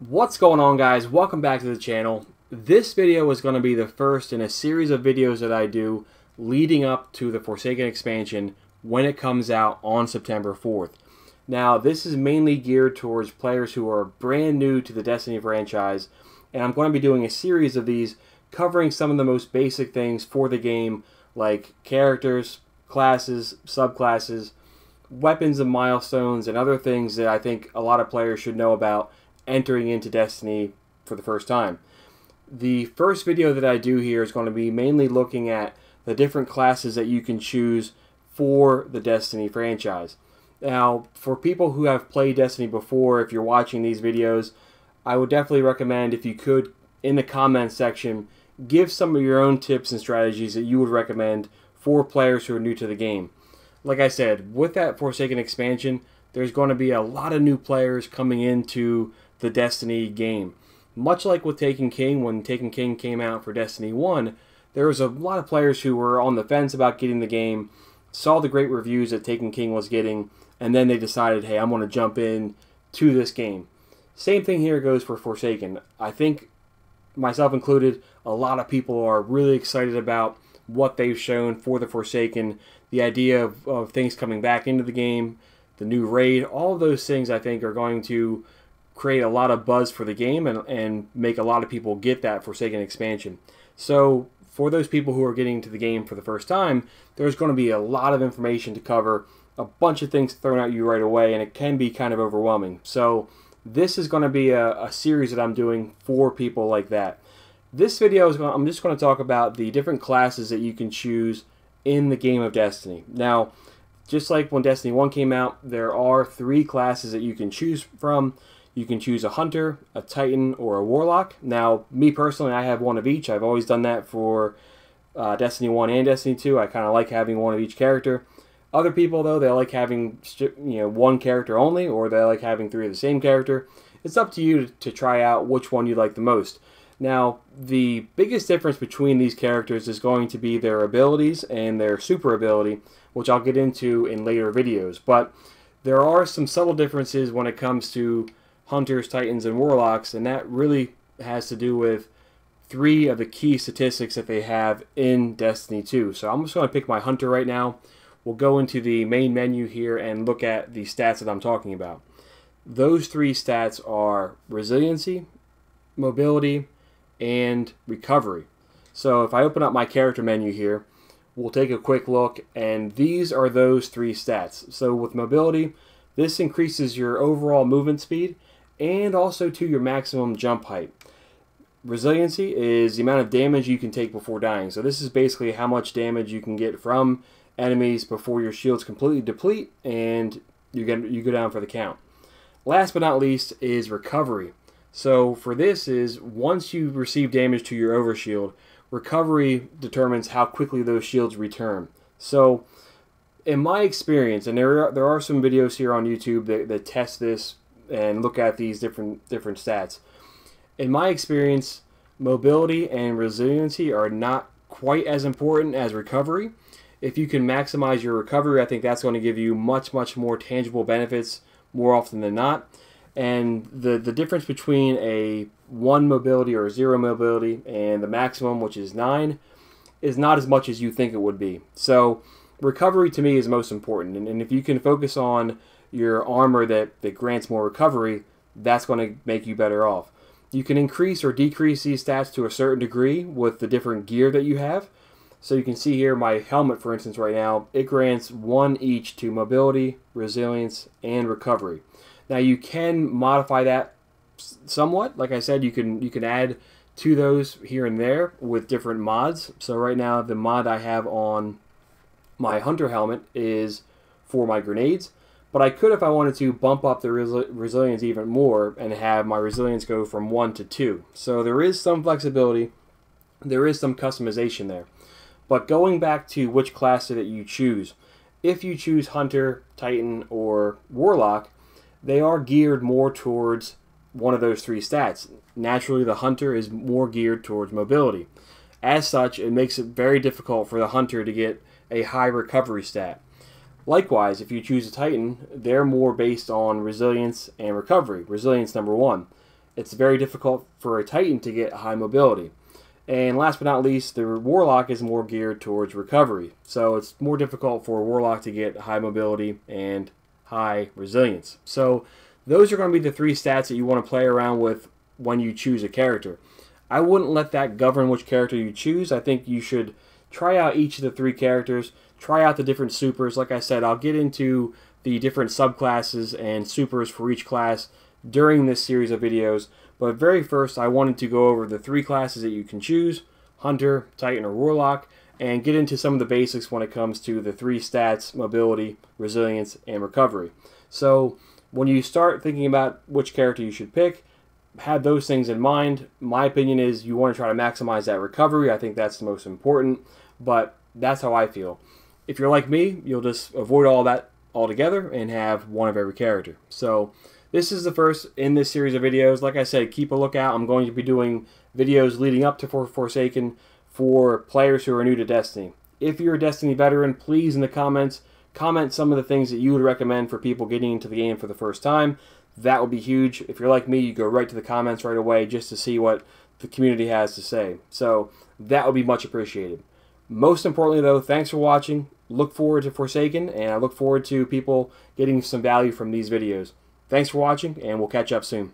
What's going on, guys? Welcome back to the channel. This video is going to be the first in a series of videos that I do leading up to the Forsaken expansion when it comes out on September 4th. Now, this is mainly geared towards players who are brand new to the Destiny franchise, and I'm going to be doing a series of these covering some of the most basic things for the game, like characters, classes, subclasses, weapons and milestones, and other things that I think a lot of players should know about entering into Destiny for the first time. The first video that I do here is going to be mainly looking at the different classes that you can choose for the Destiny franchise. Now, for people who have played Destiny before, if you're watching these videos, I would definitely recommend, if you could, in the comments section, give some of your own tips and strategies that you would recommend for players who are new to the game. Like I said, with that Forsaken expansion, there's going to be a lot of new players coming into the Destiny game. Much like with Taken King, when Taken King came out for Destiny 1, there was a lot of players who were on the fence about getting the game, saw the great reviews that Taken King was getting, and then they decided, hey, I'm going to jump in to this game. Same thing here goes for Forsaken. I think, myself included, a lot of people are really excited about what they've shown for the Forsaken, the idea of things coming back into the game, the new raid, all of those things I think are going to create a lot of buzz for the game and make a lot of people get that Forsaken expansion. So for those people who are getting to the game for the first time, there's going to be a lot of information to cover, a bunch of things thrown at you right away, and it can be kind of overwhelming. So this is going to be a series that I'm doing for people like that. This video I'm just going to talk about the different classes that you can choose in the game of Destiny. Now, just like when Destiny 1 came out, there are 3 classes that you can choose from. You can choose a Hunter, a Titan, or a Warlock. Now, me personally, I have one of each. I've always done that for Destiny 1 and Destiny 2. I kind of like having one of each character. Other people, though, they like having one character only, or they like having 3 of the same character. It's up to you to try out which one you like the most. Now, the biggest difference between these characters is going to be their abilities and their super ability, which I'll get into in later videos. But there are some subtle differences when it comes to Hunters, Titans, and Warlocks, and that really has to do with 3 of the key statistics that they have in Destiny 2. So I'm just going to pick my Hunter right now. We'll go into the main menu here and look at the stats that I'm talking about. Those 3 stats are Resiliency, Mobility, and Recovery. So if I open up my character menu here, we'll take a quick look, and these are those 3 stats. So with Mobility, this increases your overall movement speed and also to your maximum jump height. Resiliency is the amount of damage you can take before dying. So this is basically how much damage you can get from enemies before your shields completely deplete and you go down for the count. Last but not least is Recovery. So for this is, once you receive damage to your overshield, Recovery determines how quickly those shields return. So in my experience, and there are some videos here on YouTube that test this and look at these different stats. In my experience, Mobility and Resiliency are not quite as important as Recovery. If you can maximize your Recovery, I think that's going to give you much more tangible benefits more often than not. And the difference between a 1 mobility or a 0 mobility and the maximum, which is 9, is not as much as you think it would be. So Recovery to me is most important, and if you can focus on your armor that grants more recovery, that's going to make you better off. You can increase or decrease these stats to a certain degree with the different gear that you have. So you can see here my helmet, for instance, right now, it grants 1 each to Mobility, Resilience, and Recovery. Now you can modify that somewhat. Like I said, you can add to those here and there with different mods. So right now the mod I have on my Hunter helmet is for my grenades, but I could, if I wanted to, bump up the resilience even more and have my resilience go from 1 to 2. So there is some flexibility, there is some customization there. But going back to which class that you choose, if you choose Hunter, Titan, or Warlock, they are geared more towards one of those 3 stats. Naturally, the Hunter is more geared towards Mobility. As such, it makes it very difficult for the Hunter to get a high recovery stat. Likewise, if you choose a Titan, they're more based on resilience and recovery. Resilience number 1. it's very difficult for a Titan to get high mobility. And last but not least, the Warlock is more geared towards recovery. So it's more difficult for a Warlock to get high mobility and high resilience. So those are going to be the 3 stats that you want to play around with when you choose a character. I wouldn't let that govern which character you choose. I think you should try out each of the 3 characters, try out the different supers. Like I said, I'll get into the different subclasses and supers for each class during this series of videos. But very first, I wanted to go over the 3 classes that you can choose, Hunter, Titan, or Warlock, and get into some of the basics when it comes to the 3 stats, mobility, resilience, and recovery. So when you start thinking about which character you should pick, have those things in mind. My opinion is you want to try to maximize that recovery. I think that's the most important, but that's how I feel. If you're like me, you'll just avoid all that altogether and have one of every character. So this is the first in this series of videos. Like I said, keep a lookout. I'm going to be doing videos leading up to Forsaken for players who are new to Destiny. If you're a Destiny veteran, please in the comments, comment some of the things that you would recommend for people getting into the game for the first time. That would be huge. If you're like me, you go right to the comments right away just to see what the community has to say. So that would be much appreciated. Most importantly, though, thanks for watching. Look forward to Forsaken, and I look forward to people getting some value from these videos. Thanks for watching, and we'll catch up soon.